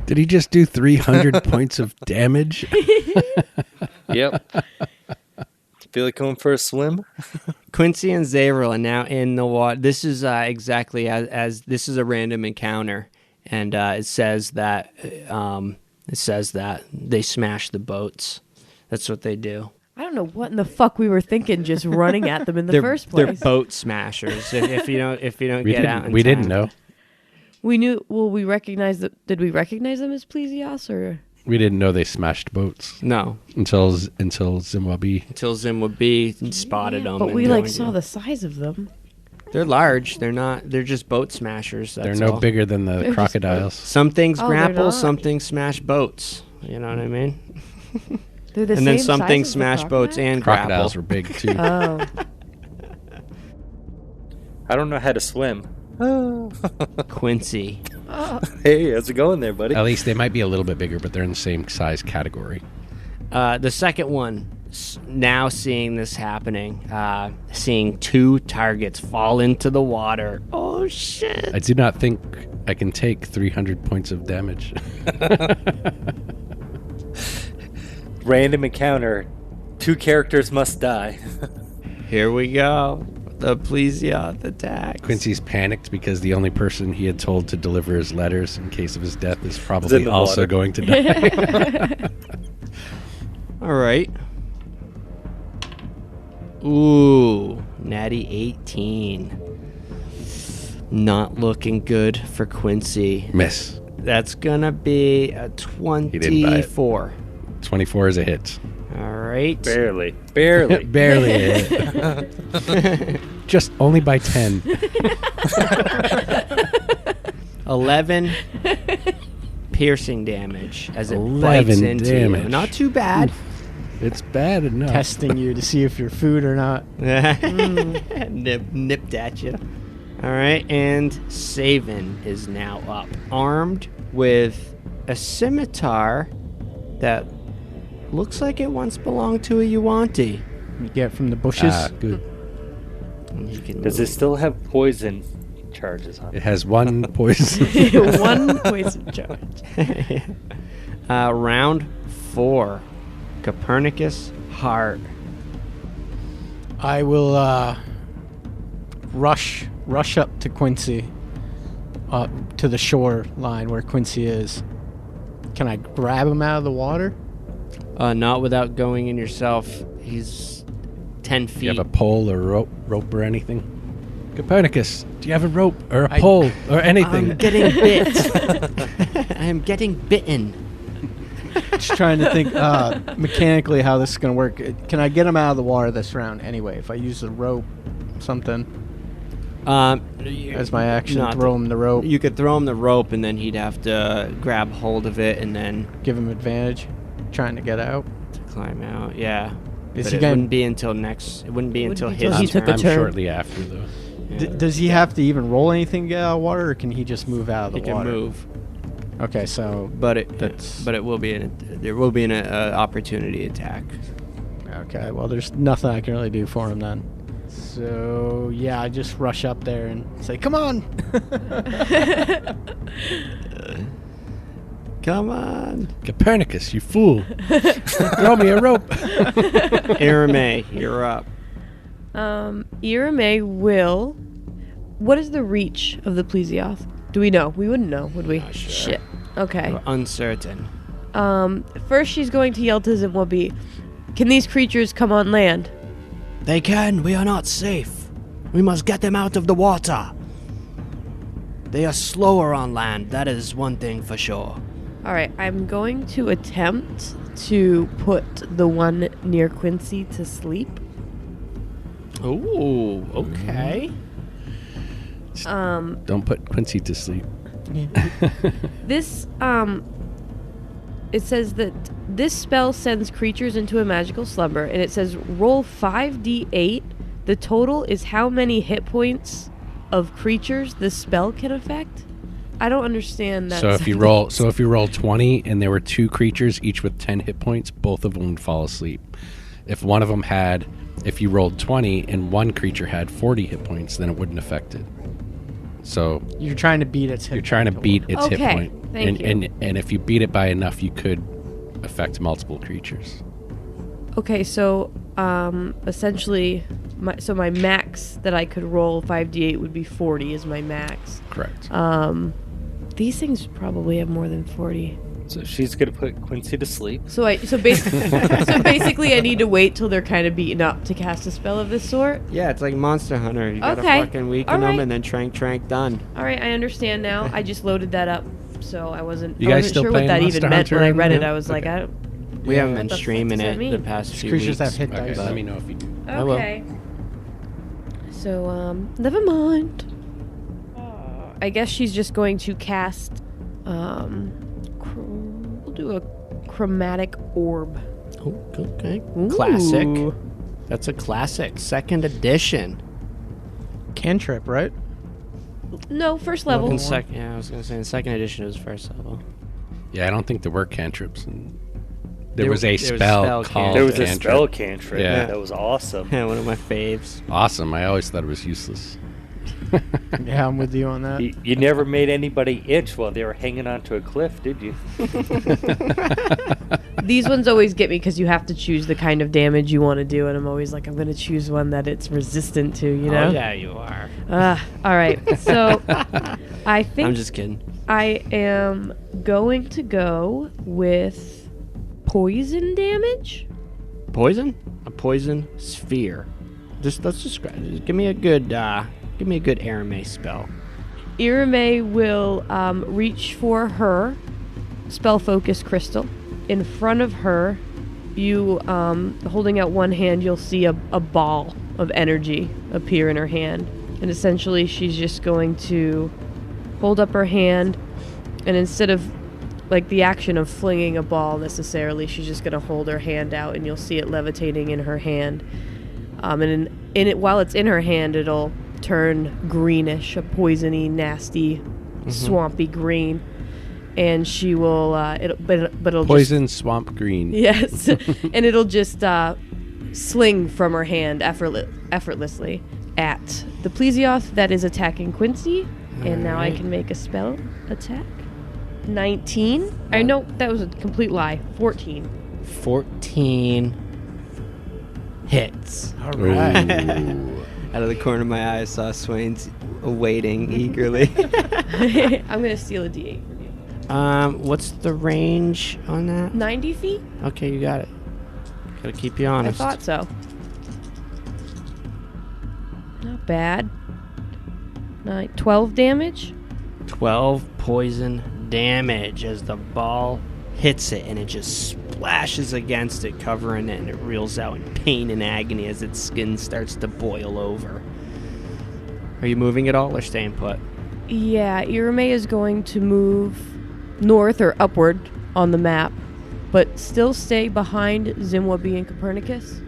Did he just do 300 points of damage? Yep. Feel like going for a swim? Quincy and Zavril are now in the water. This is exactly as this is a random encounter, and it says that they smash the boats. That's what they do. I don't know what in the fuck we were thinking, just running at them in the first place. They're boat smashers. if you don't get out in we time. didn't know. We knew. Well, we recognized. Did we recognize them as plesios or? We didn't know they smashed boats No, until Zimbabwe. until Zimbabwe spotted them. But and we joined saw them. the size of them. They're large. They're not. They're just boat smashers. They're That's no all. bigger than the They're just crocodiles. Some things Oh, they're grapple. not. Some things smash boats. You know what I mean? They're the And same then some size things as the smash boats crocodile? and Crocodiles grapple. were big too. Oh, I don't know how to swim. Quincy. Hey, how's it going there, buddy? At least they might be a little bit bigger, but they're in the same size category. The second one, now seeing this happening, seeing two targets fall into the water. Oh, shit. I do not think I can take 300 points of damage. Random encounter. 2 characters must die. Here we go. The plesios attack. Quincy's panicked because the only person he had told to deliver his letters in case of his death is probably the also water. going to die. All right. Ooh, natty 18. Not looking good for Quincy. Miss. That's going to be a didn't buy it. 24. 24 is a hit. All right. Barely. Barely a hit. Just only by 10. 11 piercing damage as it 11 bites into you. damage. Not too bad. It's bad enough. Testing you to see if you're food or not. Nipped at you. All right, and Savan is now up, armed with a scimitar that looks like it once belonged to a Yuanti. You get from the bushes. Good. And he can Does it still have poison charges on It it? has one poison. one poison charge. Round 4. Copernicus Heart. I will rush up to Quincy, to the shore line where Quincy is. Can I grab him out of the water? Not without going in yourself. He's 10 feet. Do you have a pole or rope or anything? Copernicus, do you have a rope or a pole or anything? I'm getting bit. I am getting bitten. Just trying to think mechanically how this is going to work. Can I get him out of the water this round anyway? If I use the rope, something as my action, not throw him the rope, You could throw him the rope, and then he'd have to grab hold of it and then give him advantage, trying to get out. climb out. Yeah. Is But he it gonna- wouldn't be until next. It wouldn't be until be his till he turn. took a I'm turn. shortly after, though. Yeah. Does he have to even roll anything to get out of water, or can he just move out of the He can water? move, Okay, so but it That's- will be there will be an opportunity attack. okay. Well, there's nothing I can really do for him then. So yeah, I just rush up there and say, "Come on!" Come on, Copernicus, you fool. Throw me a rope. Irame, you're up. Irame will. What is the reach of the plesioth? Do we know? We wouldn't know, would we? Not sure. Shit. Okay. We're uncertain. First she's going to yell to Zimwabi, "Can these creatures come on land?" They can. We are not safe. We must get them out of the water. They are slower on land. That is one thing for sure. All right, I'm going to attempt to put the one near Quincy to sleep. Ooh, okay. Don't put Quincy to sleep. This, it says that this spell sends creatures into a magical slumber, and it says roll 5d8. The total is how many hit points of creatures the spell can affect. I don't understand that. So if you roll 20 and there were 2 creatures, each with 10 hit points, both of them would fall asleep. If you rolled 20 and one creature had 40 hit points, then it wouldn't affect it. So You're trying to beat its hit you're trying to point beat its hit Okay, point. thank and, you. and if you beat it by enough, you could affect multiple creatures. Okay, so essentially, my max that I could roll 5d8 would be 40 is my max. Correct. These things probably have more than 40. So she's gonna put Quincy to sleep. So basically, I need to wait till they're kind of beaten up to cast a spell of this sort. Yeah, it's like Monster Hunter. You gotta Okay. fucking weaken All them right. and then trank, done. All right, I understand now. I just loaded that up, so I wasn't. You I guys wasn't still sure what playing that Monster even meant when Hunter I read it. and- I was like, okay. I don't. We haven't What been the fuck streaming does that it mean? the past These few creatures weeks. have hit Okay, dice. let me know if you do. I will. Okay. So never mind. I guess she's just going to cast. We'll do a chromatic orb. Oh, okay. Ooh. Classic. That's a classic. Second edition. Cantrip, right? No, first level. Yeah, I was gonna say in second edition it was first level. Yeah, I don't think there were cantrips. There There was a was a spell spell called There was a cantrip. spell cantrip. Yeah. That was awesome. Yeah, one of my faves. Awesome. I always thought it was useless. Yeah, I'm with you on that. You never made anybody itch while they were hanging onto a cliff, did you? These ones always get me because you have to choose the kind of damage you want to do, and I'm always like, I'm going to choose one that it's resistant to, you know? Oh, yeah, you are. All right. So I think I'm just kidding. I am going to go with poison damage. Poison? A poison sphere. Let's describe it. Give me a good Aramay spell. Irame will reach for her spell focus crystal. In front of her, you holding out one hand, you'll see a ball of energy appear in her hand. And essentially, she's just going to hold up her hand, and instead of like the action of flinging a ball necessarily, she's just going to hold her hand out, and you'll see it levitating in her hand. And in it, while it's in her hand, it'll turn greenish, a poisony, nasty, swampy green, and she will. But it'll Poison swamp green. Yes, and it'll just sling from her hand effortlessly at the plesioth that is attacking Quincy. And now I can make a spell attack. 19. I know that was a complete lie. 14. 14 hits. All right. Ooh. Out of the corner of my eye, I saw Swain's waiting eagerly. I'm gonna steal a D8 from you. What's the range on that? 90 feet? Okay, you got it. Gotta keep you honest. I thought so. Not bad. 12 damage. 12 poison damage as the ball hits it and it just splashes against it, covering it, and it reels out in pain and agony as its skin starts to boil over. Are you moving at all or staying put? Yeah, Irame is going to move north or upward on the map, but still stay behind Zimwabi and Copernicus.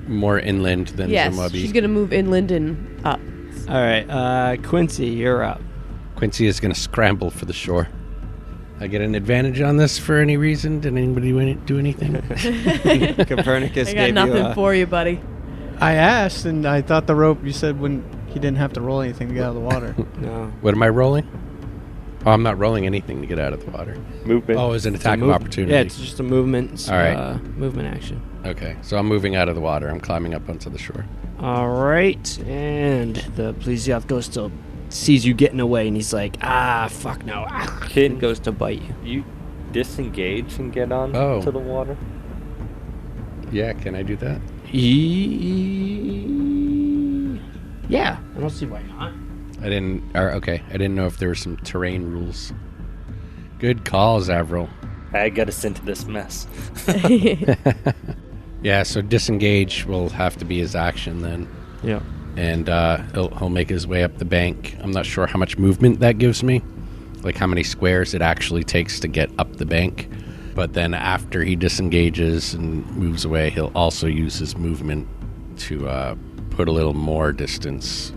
More inland than Yes, Zimwabi. she's going to move inland and up. All right, Quincy, you're up. Quincy is going to scramble for the shore. I get an advantage on this for any reason? Did anybody do anything? Copernicus I gave got nothing you for you, buddy. I asked, and I thought the rope, you said he didn't have to roll anything to get out of the water. No. What am I rolling? Oh, I'm not rolling anything to get out of the water. Movement. Oh, it's an attack of Move- opportunity. Yeah, it's just a movement. All right. Movement action. Okay, so I'm moving out of the water. I'm climbing up onto the shore. All right, and the Plesioth goes to sees you getting away, and he's like, fuck no. And goes to bite you. You disengage and get on Oh. to the water? Yeah, can I do that? Yeah, I don't see why not. Okay, I didn't know if there were some terrain rules. Good call, Zavril. I got us into this mess. Yeah, so disengage will have to be his action then. Yeah. And he'll make his way up the bank. I'm not sure how much movement that gives me, like how many squares it actually takes to get up the bank. But then after he disengages and moves away, he'll also use his movement to put a little more distance.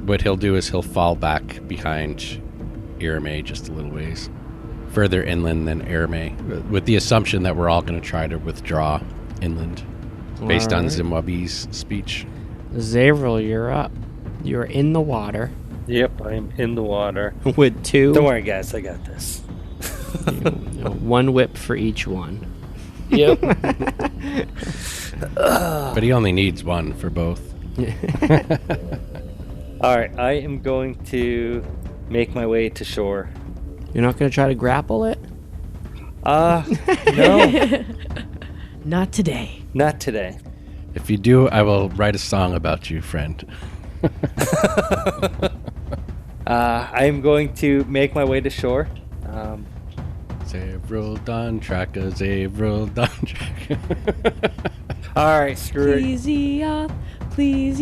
What he'll do is he'll fall back behind Irame just a little ways, further inland than Irame, with the assumption that we're all going to try to withdraw inland based on Alright. Zimwabi's speech. Zavril, you're up. You're in the water. Yep, I'm in the water. with 2. Don't worry, guys. I got this. 1 whip for each one. Yep. But he only needs 1 for both. All right, I am going to make my way to shore. You're not going to try to grapple it? No, Not today. not today. If you do, I will write a song about you, friend. I am going to make my way to shore. Zavril Dontraka, Zavril Dontraka. All right, screw it. Please,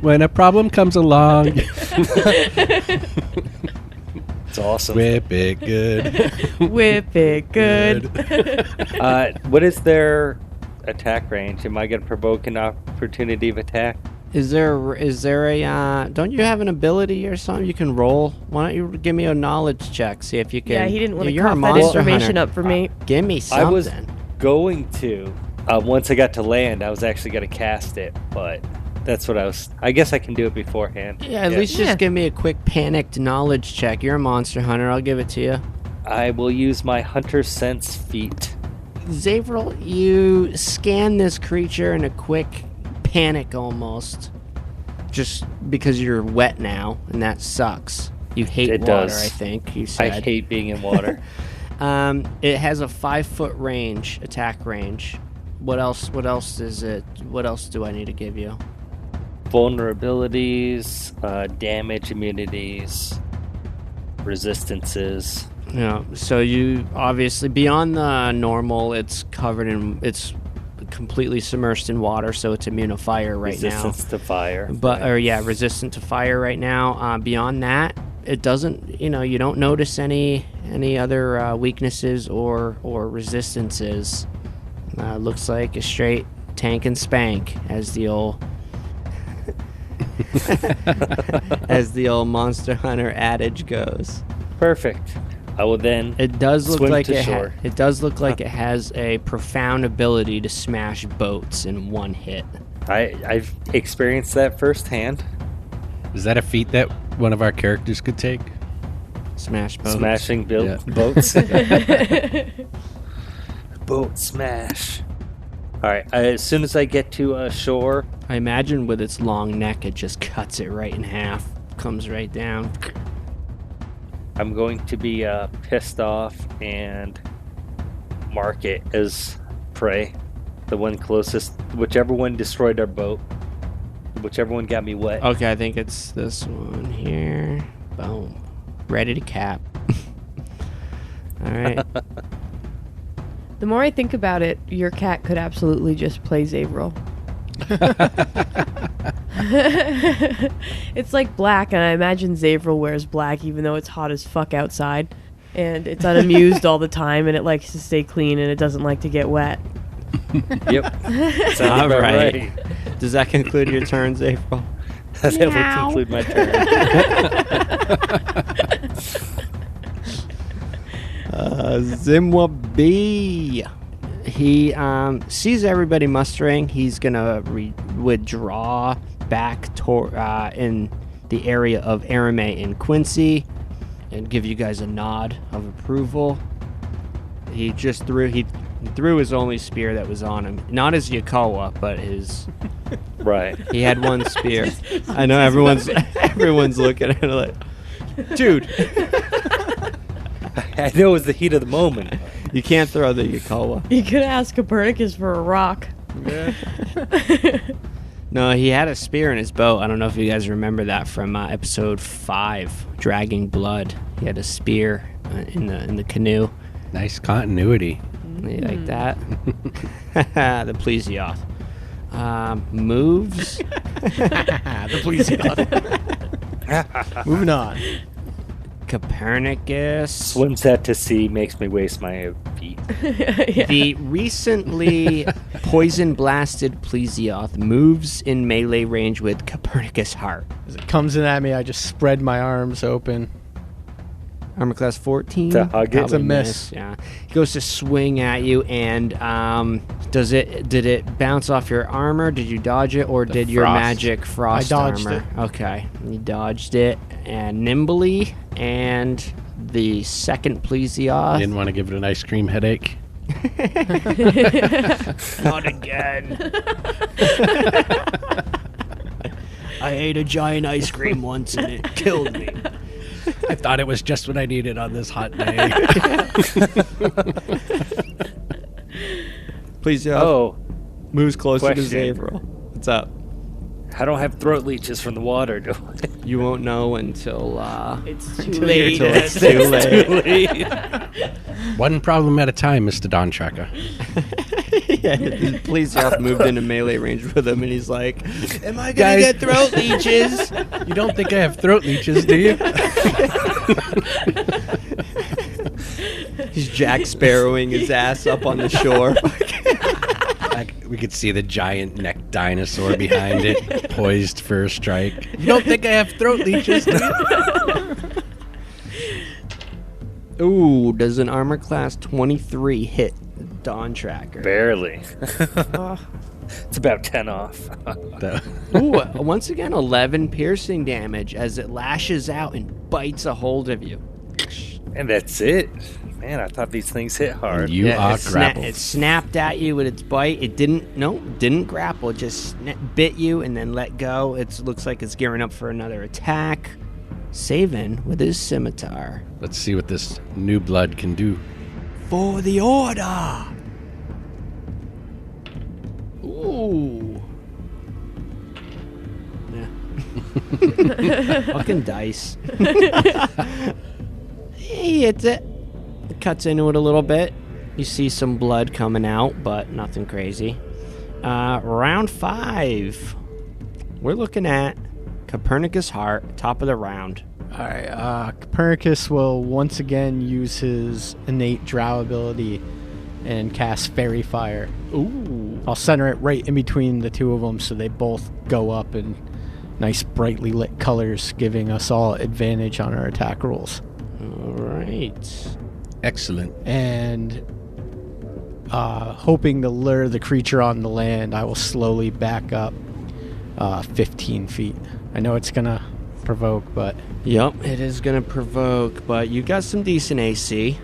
When a problem comes along, It's awesome. whip it good. Whip it good. What is their attack range? Am I going to provoke an opportunity of attack? Is there a don't you have an ability or something you can roll? Why don't you give me a knowledge check, see if you can. Yeah, he didn't want to You're a cough that monster information hunter. up for me. Give me I something. was going to. Once I got to land, I was actually going to cast it, but that's what I guess I can do it beforehand. Yeah, at least Yeah. just give me a quick panicked knowledge check. You're a monster hunter. I'll give it to you. I will use my hunter sense feat. Zavril, you scan this creature in a quick panic almost. Just because you're wet now, and that sucks. You hate It water, does. I think you said. I hate being in water. It has a 5-foot range, attack range. What else is it? What else do I need to give you? Vulnerabilities, damage immunities, resistances. Yeah, so you obviously beyond the normal, it's completely submersed in water, so it's immune to fire right Resistance to fire. now. Resistant to fire right now. Beyond that, it doesn't. You don't notice any other weaknesses or resistances. Looks like a straight tank and spank, as the old Monster Hunter adage goes. Perfect. I will then. It does look Swim like to it. shore. It does look like it has a profound ability to smash boats in one hit. I've experienced that firsthand. Is that a feat that one of our characters could take? Smash boats. Smashing Yeah. boats. Boat smash. All right. As soon as I get to shore, I imagine with its long neck, it just cuts it right in half. Comes right down. I'm going to be pissed off and mark it as prey. The one closest, whichever one destroyed our boat, whichever one got me wet. Okay, I think it's this one here. Boom. Ready to cap. All right. The more I think about it, your cat could absolutely just play Zavril. It's like black, and I imagine Zavril wears black even though it's hot as fuck outside. And it's unamused all the time, and it likes to stay clean, and it doesn't like to get wet. Yep. Sounds All about right. right. Does that conclude your turns, April? That will Meow. conclude my turn. Zimwa B. He sees everybody mustering. He's gonna withdraw back in the area of Arame and Quincy, and give you guys a nod of approval. He just threw his only spear that was on him, not his Yakawa, but his. Right. He had one spear. I know everyone's looking at it like, dude. I know it was the heat of the moment. You can't throw the Yakawa. You could ask Copernicus for a rock. No, he had a spear in his boat. I don't know if you guys remember that from episode 5, Dragging Blood. He had a spear in the canoe. Nice continuity. You like that? The Plesioth. Moves. The police. Moving on. Copernicus. Swims out to sea, makes me waste my feet. Yeah. The recently poison blasted Plesioth moves in melee range with Copernicus Heart. As it comes in at me, I just spread my arms open. Armor class 14. To hug it. It's a Probably miss. Yeah. He goes to swing at you, and did it bounce off your armor? Did you dodge it, or did your frost. magic frost I dodged armor? Okay, you dodged it, and nimbly, and the second Plesioth. Didn't want to give it an ice cream headache. Not again. I ate a giant ice cream once, and it killed me. I thought it was just what I needed on this hot day. Plesioth Oh, moves closer question. to Zavril. What's up? I don't have throat leeches from the water, do I? You won't know until It's too until late. it's too late. One problem at a time, Mr. Dawn Tracker. Yeah, please moved into melee range with him, and he's like, "Am I gonna Guys- get throat leeches?" You don't think I have throat leeches, do you? He's Jack Sparrowing his ass up on the shore. We could see the giant neck dinosaur behind it, poised for a strike. You don't think I have throat leeches, do you? Ooh, does an armor class 23 hit Dawn Tracker? Barely. It's about 10 off. Ooh, once again, 11 piercing damage as it lashes out and bites a hold of you. And that's it. Man, I thought these things hit hard. You are grappled. It snapped at you with its bite. It didn't grapple. It just bit you and then let go. It looks like it's gearing up for another attack. Savin with his scimitar. Let's see what this new blood can do. For the order! Ooh. Yeah. Fucking dice. He hits it. It cuts into it a little bit. You see some blood coming out, but nothing crazy. Round 5. We're looking at Copernicus Heart, top of the round. All right. Copernicus will once again use his innate drow ability and cast Fairy Fire. Ooh. I'll center it right in between the two of them so they both go up in nice brightly lit colors, giving us all advantage on our attack rolls. All right. Excellent. And hoping to lure the creature on the land, I will slowly back up 15 feet. I know it's going to provoke, but... Yep, it is going to provoke, but you got some decent AC.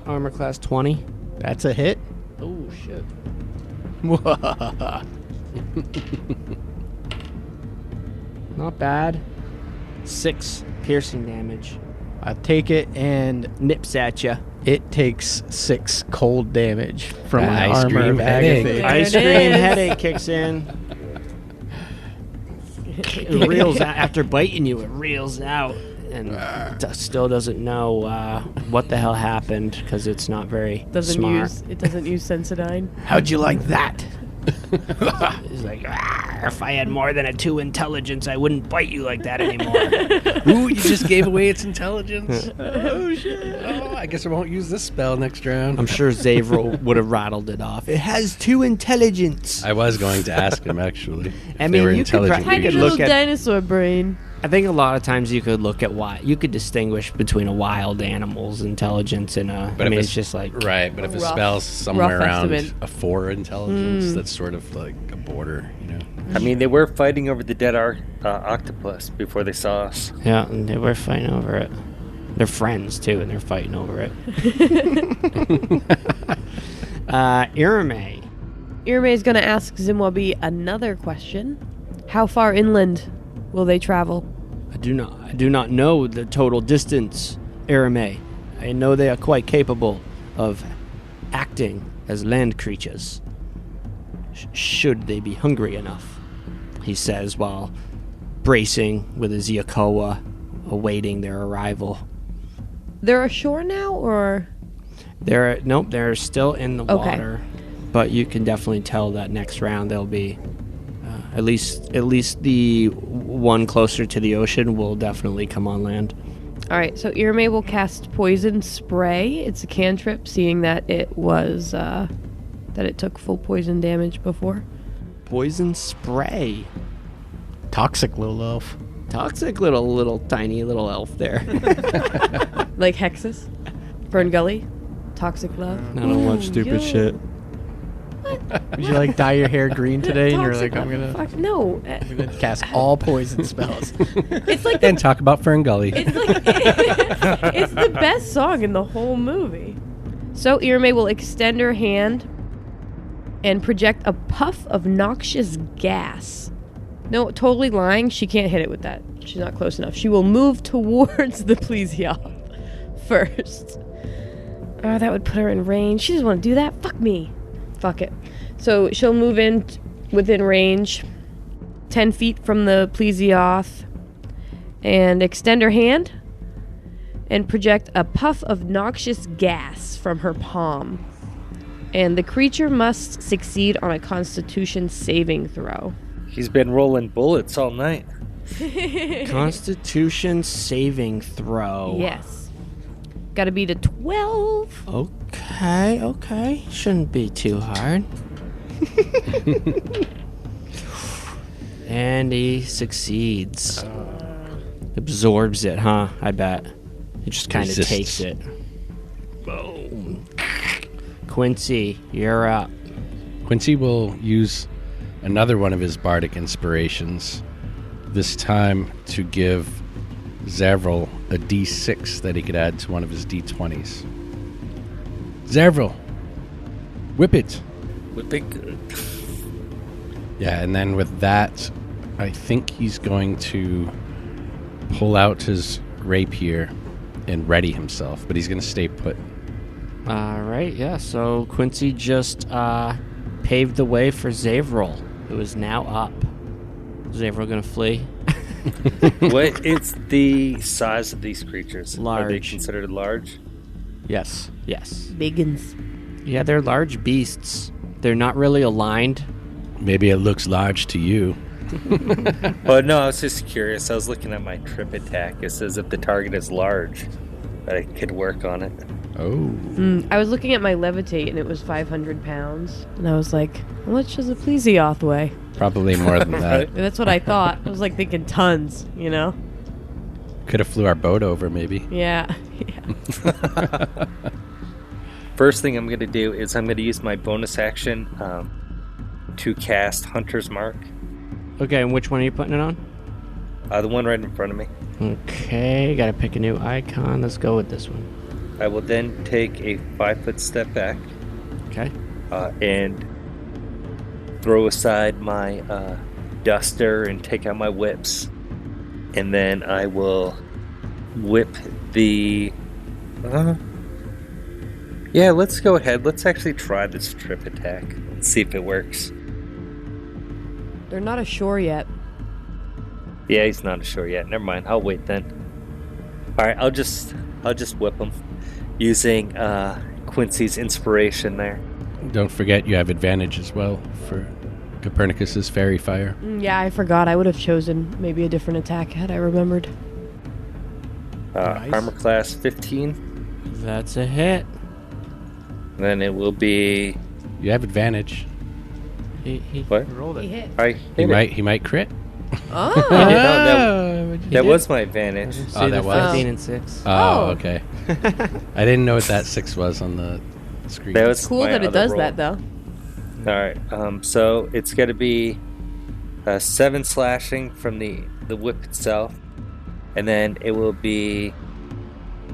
Armor class 20. That's a hit. Oh, shit. Not bad. 6 piercing damage. I take it, and Nips at you. it takes 6 cold damage from my Ice armor cream of headache. Agathate. There Ice it cream is. headache kicks in. It reels out after biting you. It reels out and still doesn't know what the hell happened because it's not very smart. It doesn't use Sensodyne. How'd you like that? He's like, if I had more than a 2 intelligence, I wouldn't bite you like that anymore. Ooh, you just gave away its intelligence. Oh, shit. Oh, I guess I won't use this spell next round. I'm sure Zavril would have rattled it off. It has 2 intelligence. I was going to ask him, actually. I if mean, they were you could intelligent. practically Tiny could creatures. little look at- dinosaur brain. I think a lot of times you could look at you could distinguish between a wild animal's intelligence and a. But I mean, if it's just like Right, but if a Rough- spell's somewhere rough around estimate. a 4 intelligence, that's sort of like a border, you know? I mean, they were fighting over the dead octopus before they saw us. yeah, and they were fighting over it. They're friends too, and they're fighting over it. Irame. Irme is going to ask Zimwabi another question. How far inland will they travel? I do not know the total distance, Irame. I know they are quite capable of acting as land creatures. Should they be hungry enough, he says while bracing with his Yakoa, awaiting their arrival. They're ashore now, or They're still in the Okay. water, but you can definitely tell that next round they'll be at least the one closer to the ocean will definitely come on land. all right? So Irme will cast poison spray. It's a cantrip, seeing that it was that it took full poison damage before. Poison spray. Toxic little elf. Toxic little tiny little elf there. Like Hexus? Fern Gully? Toxic love? I don't watch stupid shit. Would you like dye your hair green today? And you're like, Toxic I'm love, gonna fuck, no. cast all poison spells. It's like And talk about Fern Gully. It's like it's the best song in the whole movie. So Irme will extend her hand and project a puff of noxious gas. No, totally lying. She can't hit it with that. She's not close enough. She will move towards the plesioth first. Oh, that would put her in range. She doesn't want to do that. Fuck me. Fuck it. So she'll move in within range, 10 feet from the plesioth, and extend her hand and project a puff of noxious gas from her palm. And the creature must succeed on a Constitution saving throw. He's been rolling bullets all night. Constitution saving throw. Yes. Gotta beat a 12. Okay. Shouldn't be too hard. And he succeeds. Absorbs it, huh? I bet. It just kind of Resists. takes it. Boom. Quincy, you're up. Quincy will use another one of his bardic inspirations, this time to give Zavril a d6 that he could add to one of his d20s. Zavril, whip it. Would be good. Yeah, and then with that, I think he's going to pull out his rapier and ready himself, but he's going to stay put. Alright, yeah, so Quincy just paved the way for Zavril, who is now up. Zavril gonna flee? What is the size of these creatures? Are they Large. considered large? Yes. Yes. Biggins. Yeah, they're large beasts. They're not really aligned. Maybe it looks large to you. Oh, no, I was just curious. I was looking at my trip attack. It says if the target is large, I could work on it. Oh. I was looking at my levitate and it was 500 pounds. And I was like, how much does a plesioth weigh? Probably more than that. And that's what I thought. I was like thinking tons, you know? Could have flew our boat over, maybe. Yeah. First thing I'm going to do is I'm going to use my bonus action to cast Hunter's Mark. Okay, and which one are you putting it on? The one right in front of me. Okay, gotta pick a new icon. Let's go with this one. I will then take a 5-foot step back Okay. and throw aside my duster and take out my whips. And then I will whip the... yeah, let's go ahead. Let's actually try this trip attack and see if it works. They're not ashore yet. Yeah, he's not ashore yet. Never mind. I'll wait then. All right, I'll just whip him using Quincy's inspiration there. Don't forget you have advantage as well for Copernicus's fairy fire. Yeah, I forgot. I would have chosen maybe a different attack had I remembered. Nice. Armor class 15. That's a hit. Then it will be... You have advantage. He What? Rolled He it. hit. I He hit it. He might crit. Oh. No, that did. was my advantage. See that the was? 15 and 6. Oh, Oh. okay. I didn't know what that 6 was on the screen. That was Cool my that it other does roll. that, though. All right. So it's going to be 7 slashing from the whip itself, and then it will be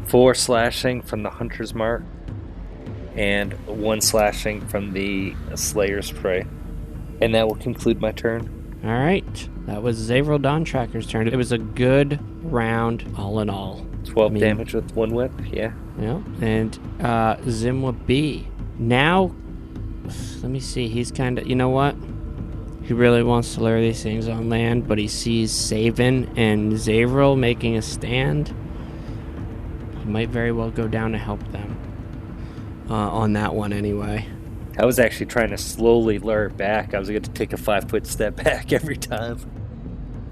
4 slashing from the Hunter's Mark, and 1 slashing from the Slayer's Prey, and that will conclude my turn. All right. That was Zavril Dawntracker's turn. It was a good round, all in all. 12 I mean- damage with 1 whip. Yeah. Yeah. And Zimwa B. Now, let me see. He's kind of, you know what? He really wants to lure these things on land, but he sees Saven and Zavril making a stand. He might very well go down to help them. On that one, anyway. I was actually trying to slowly lure it back. I was going to take a 5-foot step back every time.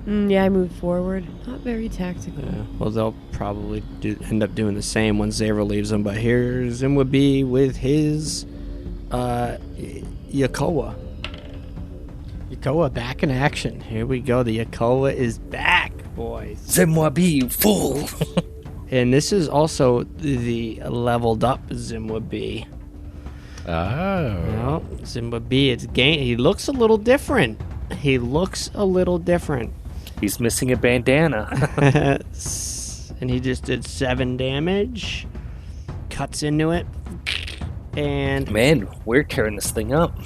Yeah, I moved forward. Not very tactical. Yeah, well, they'll probably end up doing the same when Zavril leaves them. But here's Zimwa B with his Yakoa. Yakoa back in action. Here we go. The Yakoa is back. boys. Zimwabi, you fool! And this is also the leveled up Zimwabi. Oh. Well, Zimwabi, he looks a little different. He's missing a bandana. And he just did 7 damage. Cuts into it. And Man, we're tearing this thing up.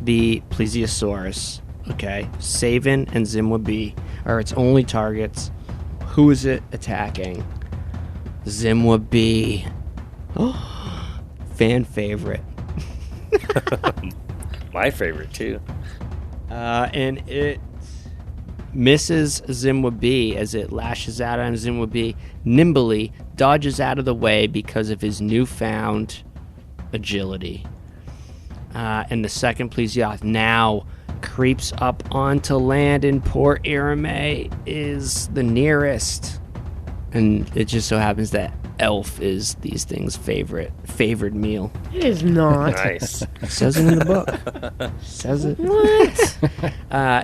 the Plesiosaurus, okay, Savin and Zimwabi are its only targets. Who is it attacking? Zimwabi. Fan favorite. My favorite, too. And it misses Zimwabi as it lashes out on Zimwabi, nimbly dodges out of the way because of his newfound agility. And the second Plesioth now creeps up onto land, and poor Irame is the nearest. And it just so happens that elf is these things' favored meal. It is not. Nice. It says it in the book. Says it. What?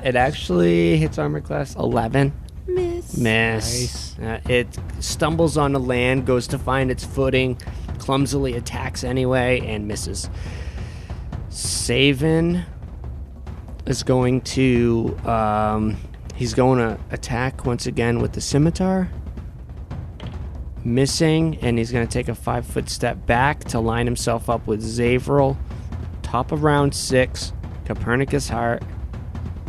It actually hits armor class 11. Miss. Miss. It stumbles on the land, goes to find its footing, clumsily attacks anyway, and misses. Savin is going to he's going to attack once again with the scimitar. Missing, and he's going to take a 5-foot step back to line himself up with Zavril. Top of round 6, Copernicus Heart.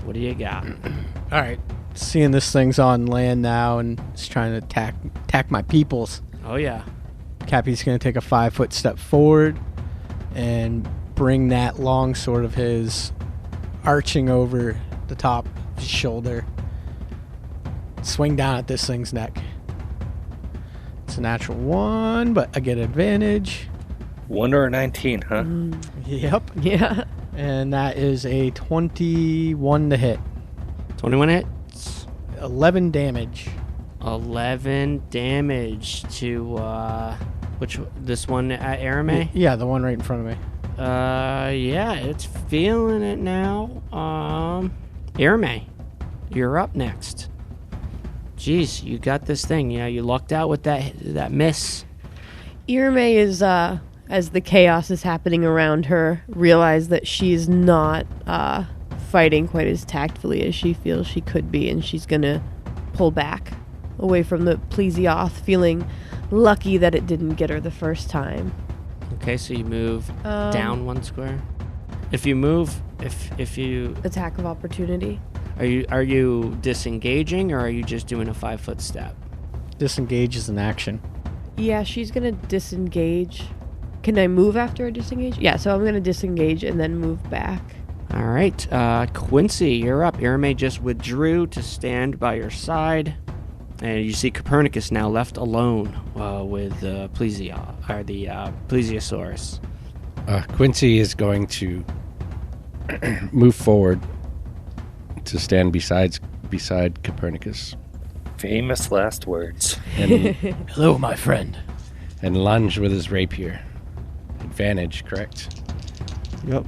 What do you got? All right. Seeing this thing's on land now and it's trying to attack my peoples. Oh yeah. Cappy's going to take a 5-foot step forward and bring that long sword of his arching over the top of his shoulder. Swing down at this thing's neck. It's a natural 1, but I get advantage. 1 or a 19, huh? Yep. Yeah. And that is a 21 to hit. 21 hits. 11 damage. 11 damage to this one at Arame? Yeah, the one right in front of me. Yeah, it's feeling it now. Arame, you're up next. Jeez, you got this thing. Yeah, you lucked out with that miss. Irme is, as the chaos is happening around her, realize that she's not fighting quite as tactfully as she feels she could be, and she's gonna pull back away from the Plesioth, feeling lucky that it didn't get her the first time. Okay, so you move down 1 square. If you move, if you Attack of opportunity. are you disengaging, or are you just doing a 5-foot step? Disengage is an action. Yeah, she's gonna disengage. Can I move after I disengage? Yeah, so I'm gonna disengage and then move back. All right, Quincy, you're up. Irame just withdrew to stand by your side, and you see Copernicus now left alone with the Plesiosaurus. Quincy is going to move forward to stand beside Copernicus Famous last words. and, Hello, my friend. and lunge with his rapier. Advantage, correct? Yep.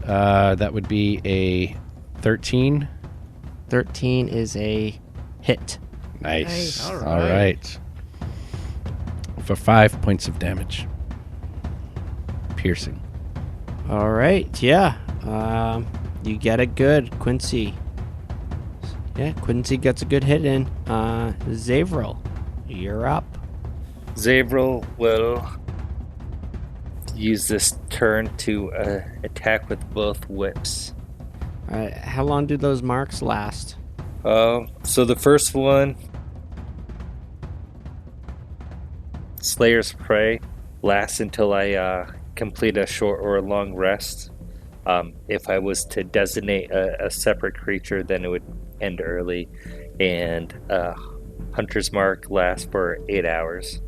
That would be a 13. 13 is a hit. Nice. Nice. All right. For 5 points of damage. Piercing. All right, yeah. You get it good, Quincy. Yeah, Quincy gets a good hit in. Zavril, you're up. Zavril will use this turn to attack with both whips. All right, how long do those marks last? So the first one, Slayer's Prey, lasts until I complete a short or a long rest. If I was to designate a separate creature, then it would end early. And Hunter's Mark lasts for 8 hours.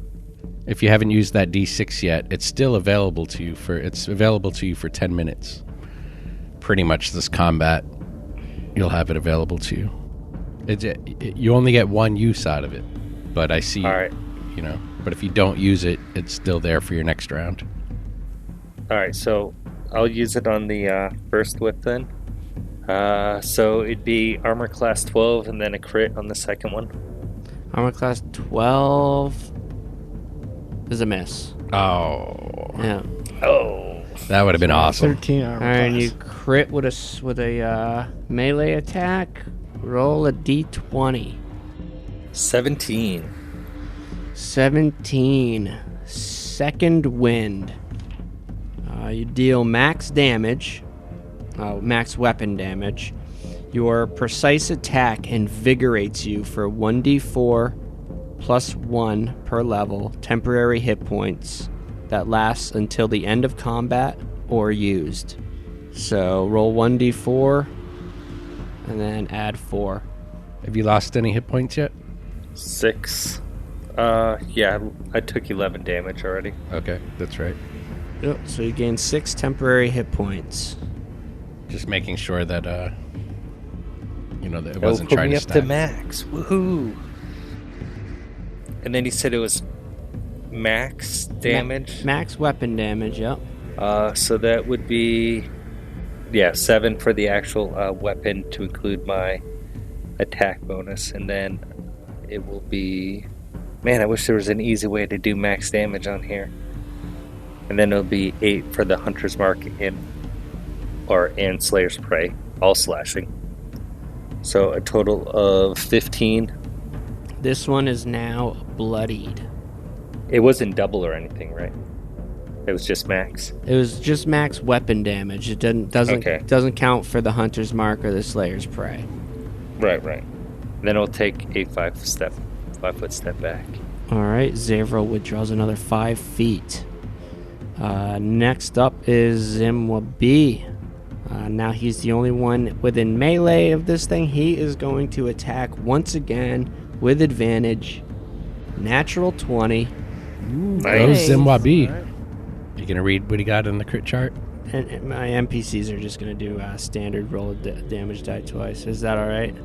If you haven't used that D6 yet, it's still available to you for 10 minutes. Pretty much this combat, you'll have it available to you. You only get one use out of it, but I see, All right. But if you don't use it, it's still there for your next round. All right, so I'll use it on the first whip then. So it'd be armor class 12 and then a crit on the second one. Armor class 12 is a miss. Oh, Yeah. Oh. that would have been awesome. 13 armor And class. you crit with a melee attack. Roll a d20. 17. 17. Second wind. You deal max damage. Max weapon damage. Your precise attack invigorates you for 1d4 plus 1 per level temporary hit points that lasts until the end of combat or used. So roll 1d4 and then add 4. Have you lost any hit points yet? 6. Yeah, I took 11 damage already. Okay, that's right. Yep, so you gain 6 temporary hit points. Just making sure that that it That wasn't put trying me to up stack. to max. Woohoo! And then he said it was max damage. Max weapon damage, yep. So that would be 7 for the actual weapon to include my attack bonus, and then it will be. Man, I wish there was an easy way to do max damage on here. And then it'll be 8 for the Hunter's Mark and Slayer's Prey, all slashing. So a total of 15. This one is now bloodied. It wasn't double or anything, right? It was just max. It was just max weapon damage. It doesn't count for the Hunter's Mark or the Slayer's Prey. Right. Then it'll take a 5-foot step back. All right, Zavro withdraws another 5 feet. Next up is Zimwabi. Now he's the only one within melee of this thing. He is going to attack once again with advantage. Natural 20. Go Nice. Zimwabi. Alright. You gonna read what he got in the crit chart? And my NPCs are just going to do standard roll of damage die twice. Is that all right?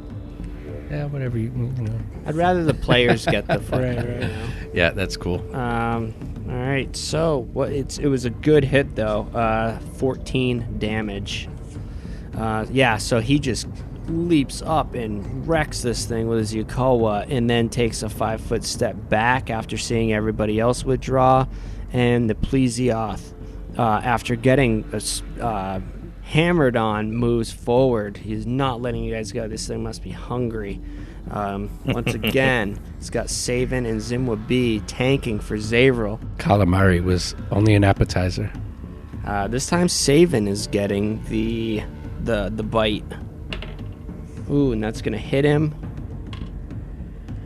Yeah, whatever you know. I'd rather the players get the fucking, Right. you know. Yeah, that's cool. All right. So it was a good hit though. 14 damage. So he just leaps up and wrecks this thing with his Yukawa, and then takes a 5-foot step back after seeing everybody else withdraw. And the Plesioth, after getting hammered on, moves forward. He's not letting you guys go. This thing must be hungry. Once again, it's got Saven and Zimwabi tanking for Zavril. Calamari was only an appetizer. This time Saven is getting the bite. Ooh, and that's gonna hit him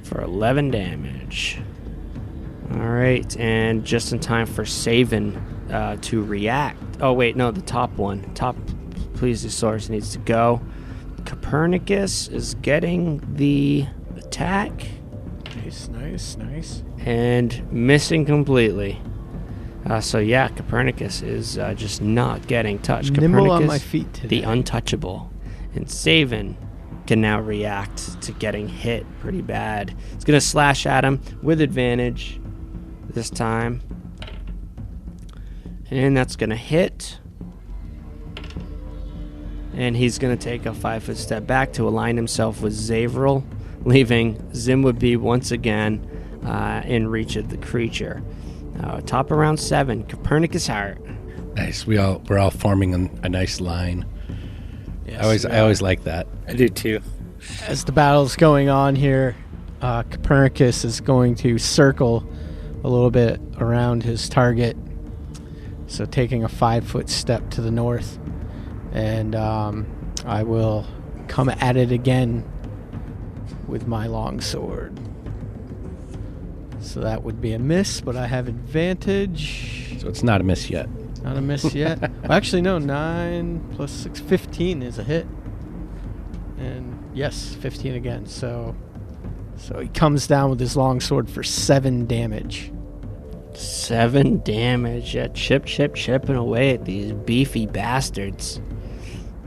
for 11 damage. Alright, and just in time for Saven to react. Oh wait, no, the top one. Top Plesiosaurus needs to go. Copernicus is getting the attack Nice. and missing completely. Copernicus is just not getting touched. Nimble Copernicus, on my feet today. the untouchable. And Saven can now react to getting hit pretty bad. It's going to slash at him with advantage this time. And that's going to hit. And he's going to take a 5-foot step back to align himself with Zavril, leaving Zimwabi once again in reach of the creature. Top of round 7, Copernicus Heart. Nice. We're all forming a nice line. Yes, I always like that. I do too. As the battle's going on here, Copernicus is going to circle a little bit around his target. So taking a 5-foot step to the north. And I will come at it again with my long sword. So that would be a miss, but I have advantage. So it's not a miss yet. Not a miss yet. Well, actually, no. 9 plus 6, 15 is a hit. And yes, 15 again. So he comes down with his long sword for 7 damage. 7 damage. Yeah, chipping away at these beefy bastards.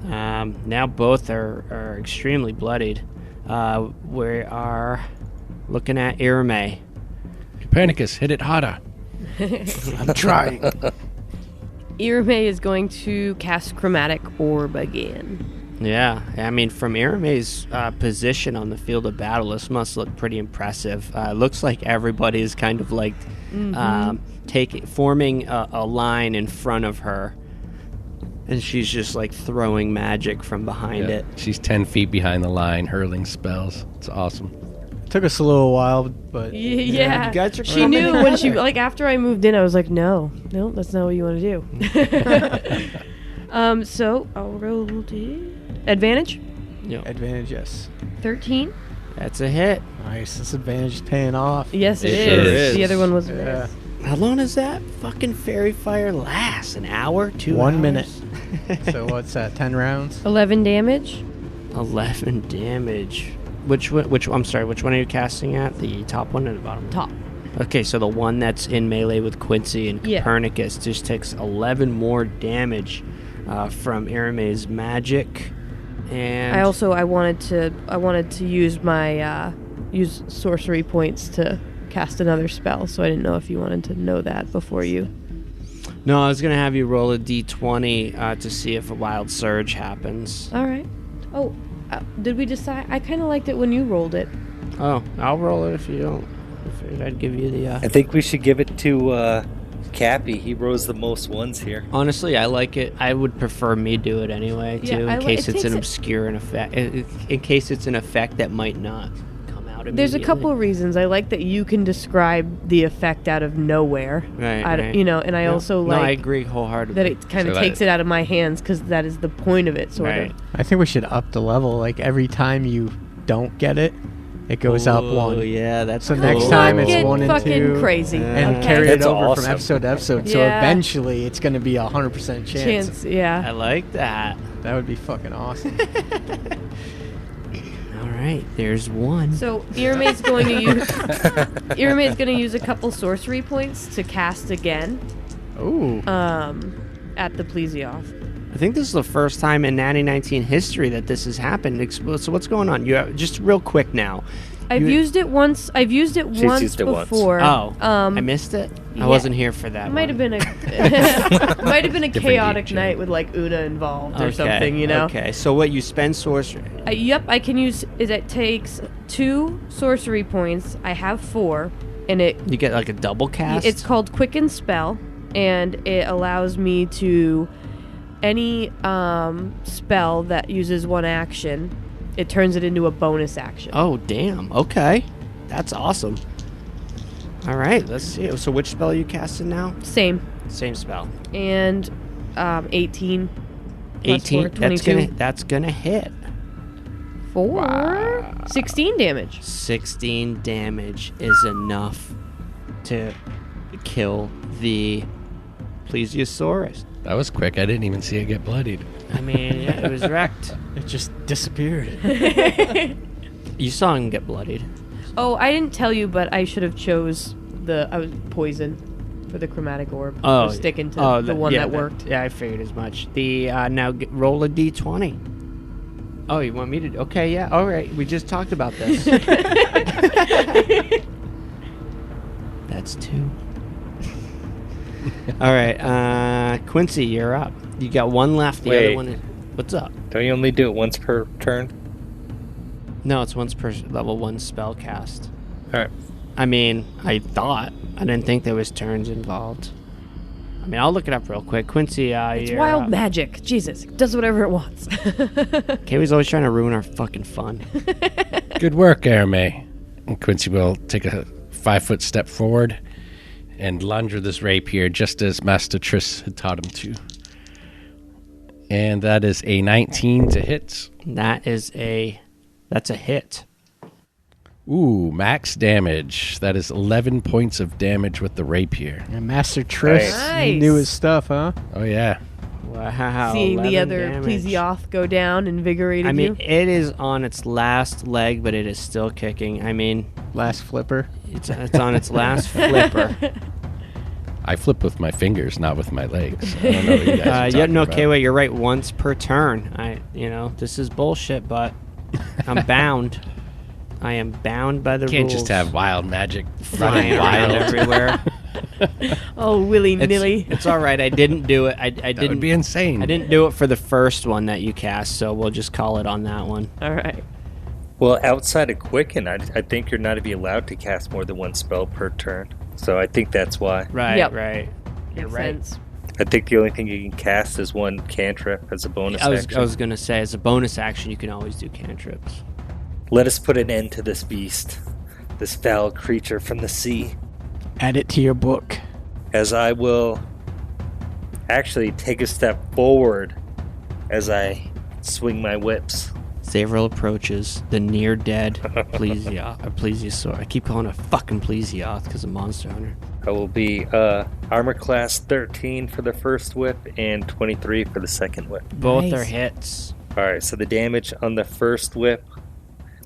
Now both are extremely bloodied. We are looking at Irame. Copernicus, hit it harder. I'm trying. Irame is going to cast Chromatic Orb again. Yeah, I mean, from Arame's position on the field of battle, this must look pretty impressive. Looks like everybody is kind of like forming a line in front of her, and she's just like throwing magic from behind it. She's 10 feet behind the line, hurling spells. It's awesome. Took us a little while, but Yeah, you guys are she coming knew when she together. like after I moved in, I was like, no, that's not what you want to do. So I'll roll advantage. Yep. advantage, yes. 13. That's a hit. Nice. This advantage is paying off. Yes, it It is. sure is. The other one was a Yeah. miss. How long does that fucking fairy fire last? An hour? 2 1 hours? minute. So what's that? 10 rounds. 11 damage. 11 damage. Which one? I'm sorry. Which one are you casting at? The top one or the bottom one? Top. Okay, so the one that's in melee with Quincy and Yeah. Copernicus just takes 11 more damage from Arame's magic. And I wanted to use my use sorcery points to cast another spell, so I didn't know if you wanted to know that before you. no, I was gonna have you roll a d20 to see if a wild surge happens. All right. Oh, did we decide? I kind of liked it when you rolled it. Oh, I'll roll it if you don't. If I'd give you the. I think we should give it to Cappy. He rolls the most ones here. Honestly, I like it. I would prefer me do it anyway, Yeah, too, I in li- case it it's an takes obscure effect. In case it's an effect that might not come out immediately. There's a couple of reasons. I like that you can describe the effect out of nowhere. Right, I, right. You know, and I Yeah. also No, I like agree wholeheartedly. that it kind of So takes that- it out of my hands because that is the point of it, sort Right. of. I think we should up the level. Like every time you don't get it, it goes up Oh, one. yeah, that's So cool. next Let's time not it's get 1 and fucking 2. crazy. And okay? carry it That's over awesome. from episode to episode. So Yeah. eventually it's going to be 100% chance. Yeah. I like that. That would be fucking awesome. All right, there's one. So Irma's going to use a couple sorcery points to cast again Ooh. at the Plesioth. I think this is the first time in Natty 19 history that this has happened. So what's going on? You have, just real quick now. I've You- used it once. I've used it She's once used it once. before. I missed it. yeah. I wasn't here for that. It might one. have been a Different chaotic game, night with like Una involved or Okay, something, you know. Okay, so what you spend sorcery? Yep, I can use. It takes 2 sorcery points. I have 4, and You get like a double cast. it's called Quicken Spell, and it allows me to any spell that uses 1 action. It turns it into a bonus action. Oh damn. Okay, that's awesome. All right, let's see. So which spell are you casting now? Same, Same spell. and 18. Plus 18. 4, 22. That's gonna hit. 4. 16 damage. 16 damage is enough to kill the Plesiosaurus. That was quick. I didn't even see it get bloodied. I mean, yeah, it was wrecked. It just disappeared. You saw him get bloodied. Oh, I didn't tell you, but I should have chose I was poison for the chromatic orb. Oh, For sticking to the one that worked. Yeah, I figured as much. The now roll a d20. Oh, you want me to? Okay, yeah. All right, we just talked about this. That's 2. All right, Quincy, you're up. You got 1 left. The other Wait. one. What's up? Don't you only do it once per turn? No, it's once per level 1 spell cast. All right. I mean, I thought. I didn't think there was turns involved. I mean, I'll look it up real quick. Quincy, It's you're wild up. magic. Jesus, it does whatever it wants. Kaylee's always trying to ruin our fucking fun. Good work, Arame. And Quincy will take a 5-foot step forward and lunge with his rapier just as Master Triss had taught him to. And that is a 19 to hit. That's a hit. Ooh, max damage. That is 11 points of damage with the rapier. And Master Triss Nice. knew his stuff, huh? Oh, yeah. Wow. Seeing the 11 other damage. Plesioth go down invigorated I mean, you. it is on its last leg, but it is still kicking. I mean, Last flipper. it's on its last flipper. I flip with my fingers, not with my legs. I don't know what you guys are Yeah, talking no, about. Kayway, you're right. Once per turn. This is bullshit, but I'm bound. I am bound by the You can't rules. just have wild magic flying running around wild. everywhere. Oh, willy nilly. It's all right. I didn't do it. I That would didn't. be insane. I didn't do it for the first one that you cast, so we'll just call it on that one. All right. Well, outside of Quicken, I think you're not even allowed to cast more than one spell per turn. So I think that's why. Right. Yep. Right. You're Makes right. sense. I think the only thing you can cast is one cantrip as a bonus I action. was gonna say, as a bonus action, you can always do cantrips. Let us put an end to this beast, this foul creature from the sea, Add it to your book. as I will actually take a step forward as I swing my whips. Zavril approaches the near-dead Plesiosaur. I keep calling it fucking Plesioth because of Monster Hunter. I will be armor class 13 for the first whip and 23 for the second whip. Both Nice. are hits. Alright, so the damage on the first whip.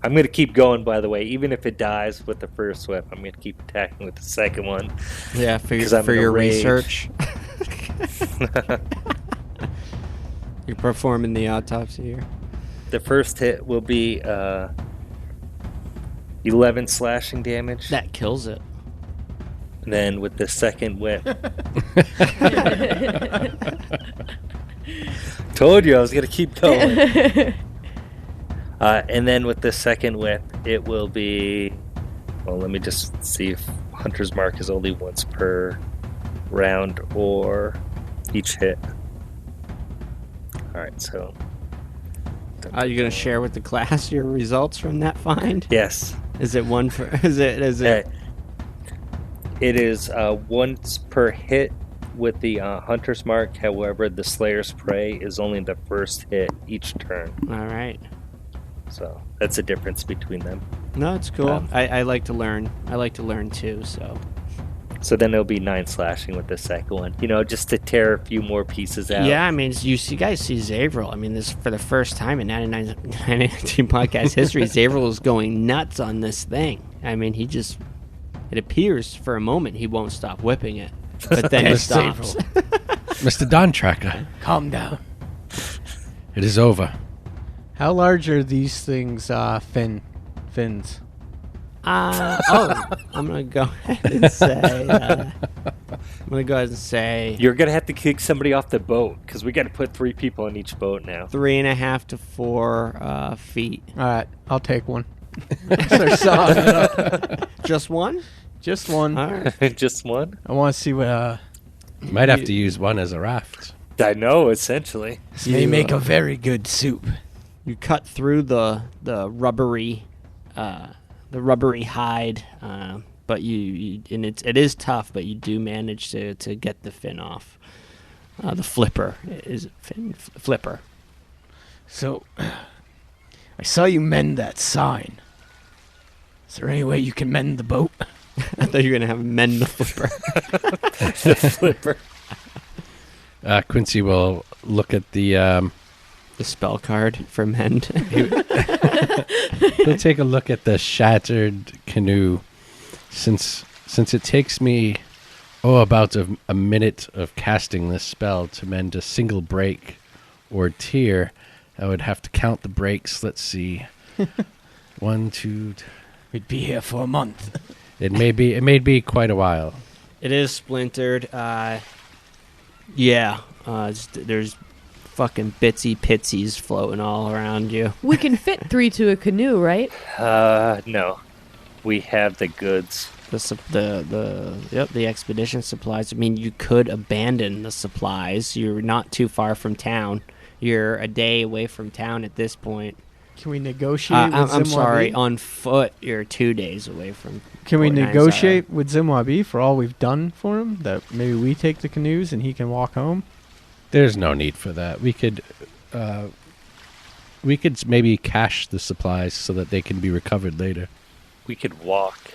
I'm going to keep going, by the way. Even if it dies with the first whip, I'm going to keep attacking with the second one. Yeah, for 'Cause I'm in a your rage. research. You're performing the autopsy here. The first hit will be 11 slashing damage. That kills it. Then with the second whip. Told you I was going to keep going. And then with the second whip, it will be... Well, let me just see if Hunter's Mark is only once per round or each hit. Alright, so... Are you gonna share with the class your results from that find? Yes. Is it one for? Is it? It is once per hit with the Hunter's Mark. However, the Slayer's Prey is only the first hit each turn. All right. So that's the difference between them. No, it's cool. Um, I like to learn. I like to learn too. So then it'll be 9 slashing with the second one. You know, just to tear a few more pieces out. yeah, I mean, guys see Zavril. I mean, this for the first time in 919 podcast history. Zavril is going nuts on this thing. I mean, it appears for a moment he won't stop whipping it, but then he Yes, stops. Mr. Don Tracker, Calm down. it is over. How large are these things, fins? I'm gonna go ahead and say. You're going to have to kick somebody off the boat because we got to put 3 people on each boat now. 3.5 to 4 feet. All right, I'll take one. They're sawing it up. Just one? Just one. All right. Just one? I want to see what. You might have to use one as a raft. I know, essentially. This may make a very good soup. You cut through the rubbery hide, but and it is tough, but you do manage to get the fin off. The flipper is flipper. So, I saw you mend that sign. Is there any way you can mend the boat? I thought you were gonna have mend the flipper. The flipper. Quincy will look at the... The spell card for mend. He'll take a look at the shattered canoe. Since it takes me, about a minute of casting this spell to mend a single break or tear, I would have to count the breaks. Let's see. 1, 2... We'd be here for a month. It may be quite a while. It is splintered. There's fucking bitsy pitsies floating all around you. We can fit 3 to a canoe, right? No. We have the goods. The expedition supplies. I mean, you could abandon the supplies. You're not too far from town. You're a day away from town at this point. Can we negotiate with I'm Zimwabi? sorry, on foot, you're 2 days away from... Can we Fort negotiate with Zimwabi for all we've done for him? That maybe we take the canoes and he can walk home? There's no need for that. We could maybe cache the supplies so that they can be recovered later. We could walk.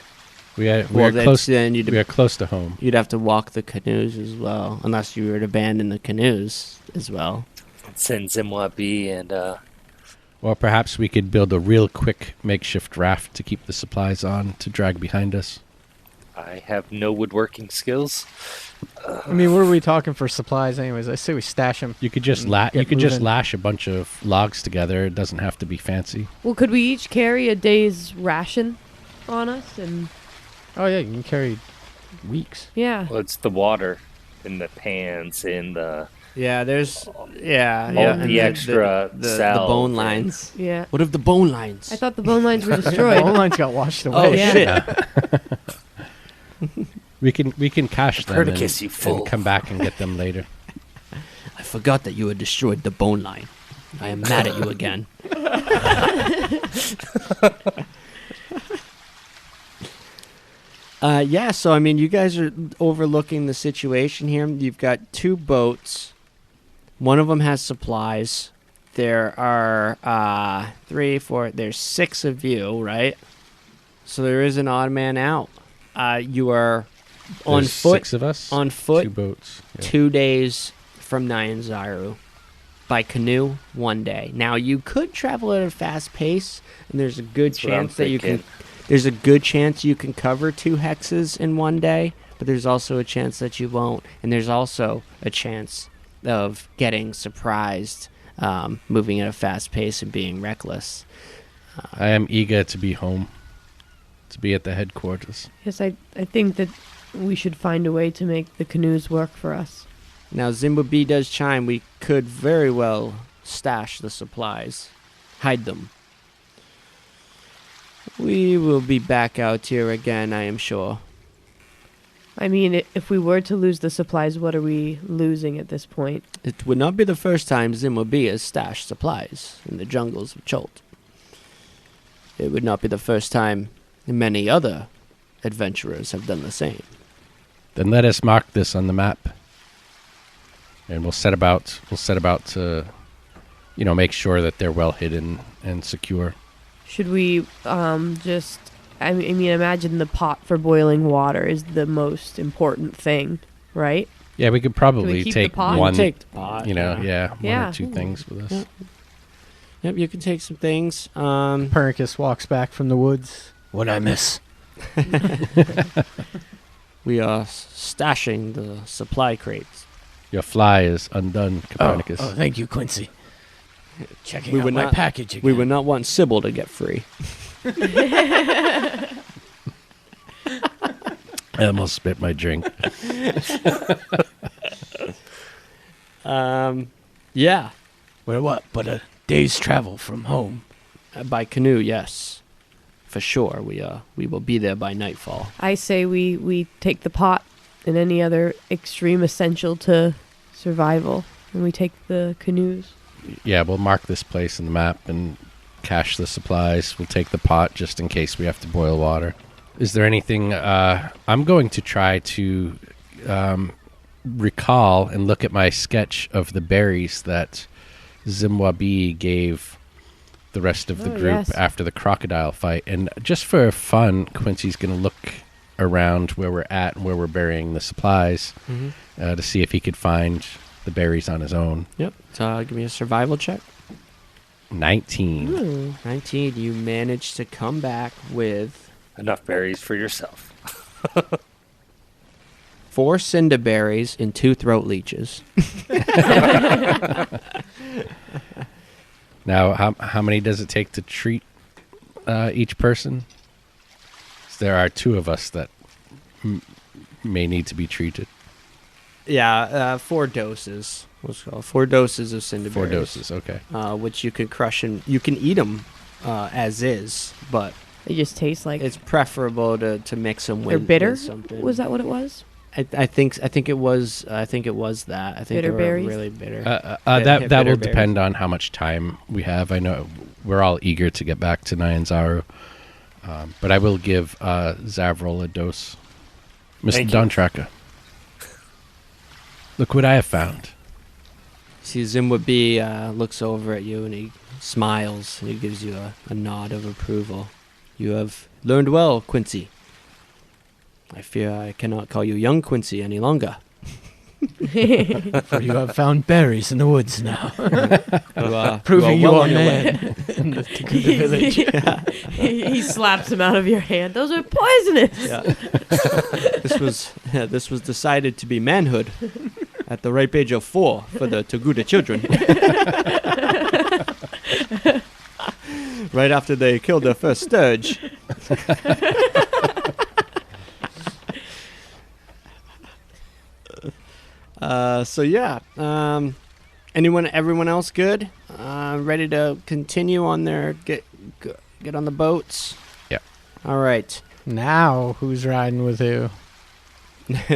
We are Then we are close to home. you'd have to walk the canoes as well, unless you were to abandon the canoes as well. Send Zimwabi and Or perhaps we could build a real quick makeshift raft to keep the supplies on to drag behind us. I have no woodworking skills. I mean, what are we talking for supplies anyways? I say we stash them. You could just lash a bunch of logs together. It doesn't have to be fancy. Well, could we each carry a day's ration on us? And Oh, yeah, you can carry weeks. Yeah. Well, it's the water in the pans and the Yeah, there's all and the extra the salve bone and- lines. Yeah. What of the bone lines? I thought the bone lines were The destroyed. bone lines got washed Oh away. Yeah. shit! We can cash them Copernicus, you and fool. come back and get them later. I forgot that you had destroyed the bone line. I am mad at you again. Yeah, so I mean, you guys are overlooking the situation here. You've got 2 boats. One of them has supplies. There are 3, 4. There's 6 of you, right? So there is an odd man out. You are on There's foot. 6 of us. On foot. 2 boats. Yeah. 2 days from Nyanzaru. By canoe, 1 day. Now you could travel at a fast pace, and there's a good That's what I'm chance that you can. thinking. There's a good chance you can cover 2 hexes in 1 day, but there's also a chance that you won't, and there's also a chance of getting surprised, moving at a fast pace and being reckless. I am eager to be home, to be at the headquarters. Yes, I think that we should find a way to make the canoes work for us. Now, Zimbabwe does chime. We could very well stash the supplies, hide them. We will be back out here again, I am sure. I mean, if we were to lose the supplies, what are we losing at this point? It would not be the first time Zimbabwe has stashed supplies in the jungles of Cholt. It would not be the first time many other adventurers have done the same. Then let us mark this on the map, and we'll set about to, make sure that they're well hidden and secure. Should we just... I mean, imagine the pot for boiling water is the most important thing, right? Yeah, we could probably keep the take pot? one. Take the pot. One Yeah. or 2 things with us. Yeah. Yep, you can take some things. Copernicus walks back from the woods. What'd I miss? We are stashing the supply crates. Your fly is undone, Copernicus. Oh, thank you, Quincy. Checking We out would my not- package again. We would not want Sybil to get free. I almost spit my drink. Yeah, We're what? But a day's travel from home. by canoe, yes, for sure. We will be there by nightfall. I say we take the pot and any other extreme essential to survival, and we take the canoes. Yeah, we'll mark this place in the map and cache the supplies. We'll take the pot just in case we have to boil water. Is there anything... I'm going to try to recall and look at my sketch of the berries that Zimbabwe gave the rest of the group yes. after the crocodile fight. And just for fun, Quincy's going to look around where we're at and where we're burying the supplies to see if he could find the berries on his own. Yep. So give me a survival check. 19. 19. You managed to come back with Enough berries for yourself. 4 cinder berries and 2 throat leeches. Now, how many does it take to treat each person? There are 2 of us that may need to be treated. Yeah, 4 doses. What's it called? 4 doses of cinder 4 berries. doses, okay. Which you can crush and you can eat them as is, but It just tastes like it's preferable to mix them with, they're bitter. with something. Was that what it was? I think it was that. I think Bitter they were berries? really bitter. That bitter will berries. depend on how much time we have. I know we're all eager to get back to Nyanzaru, but I will give Zavril a dose. Mr. Thank you. Dontracker, look what I have found. See, Zimbabwe looks over at you and he smiles and he gives you a nod of approval. You have learned well, Quincy. I fear I cannot call you young Quincy any longer. For you have found berries in the woods now. You are Proving you you are well are on your way. man in the Takuta village. he slaps them out of your hand. Those are poisonous. Yeah. This was decided to be manhood at the ripe age of 4 for the Taguda children. Right after they killed their first sturge. So yeah. Everyone else good? Ready to continue on their get on the boats? Yeah. All right. Now, who's riding with who?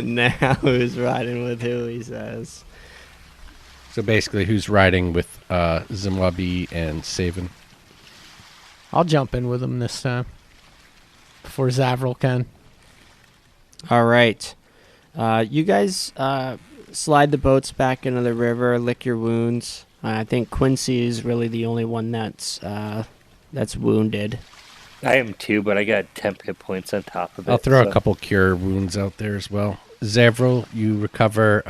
Now who's riding with who? He says. So basically, who's riding with Zimwabi and Saven? I'll jump in with him this time. Before Zavril can. All right. You guys slide the boats back into the river, lick your wounds. I think Quincy is really the only one that's wounded. I am too, but I got 10 hit points on top of it. I'll throw a couple cure wounds out there as well. Zavril, you recover.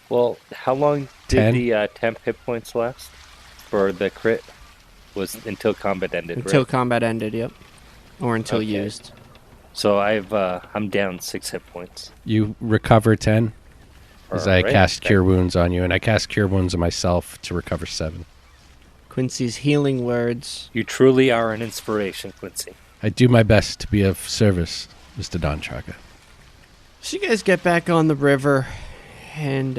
Well, how long 10? did the 10 hit points last for the crit? Was until combat ended, Until right? combat ended, yep. Or until Okay. used. So I'm down 6 hit points. You recover 10 as I Alright. cast cure wounds on you, and I cast cure wounds on myself to recover 7. Quincy's healing words. You truly are an inspiration, Quincy. I do my best to be of service, Mr. Don Chaka. So you guys get back on the river, and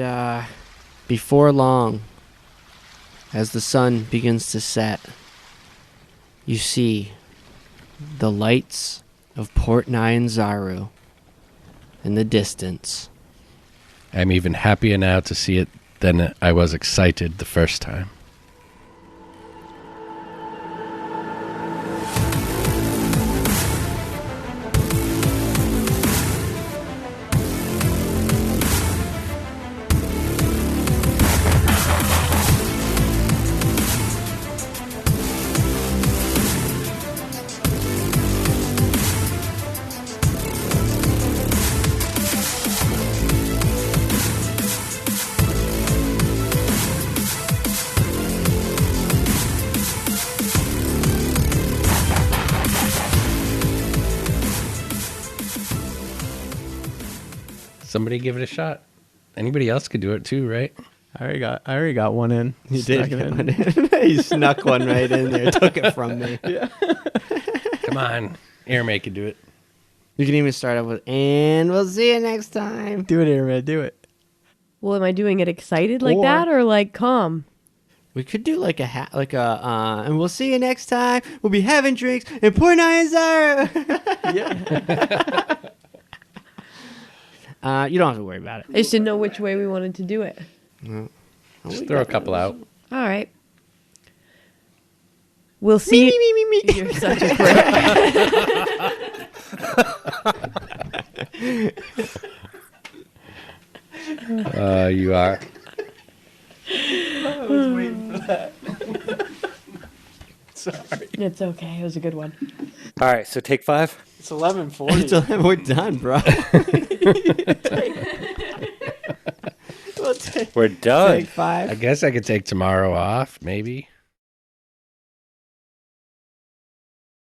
before long, as the sun begins to set, you see the lights of Port Nyanzaru in the distance. I'm even happier now to see it than I was excited the first time. Somebody give it a shot. Anybody else could do it too, right? I already got one in. You Snuck did. it in. Get one in. You snuck one right in there. Took it from me. Come on. Airmay could do it. You can even start off with, and we'll see you next time. Do it, Airman. Do it. Well, am I doing it excited like Or- that or like calm? We could do like and we'll see you next time. We'll be having drinks in Port Nyanzaru. You don't have to worry about it. I just didn't know which way we wanted to do it. Just throw a couple out. All right. We'll see. Me. You're such a prick. You are. I was waiting for that. Sorry. It's okay. It was a good one. All right, so take 5. It's 11:40. We're done, bro. We'll We're done. take 5. I guess I could take tomorrow off, maybe.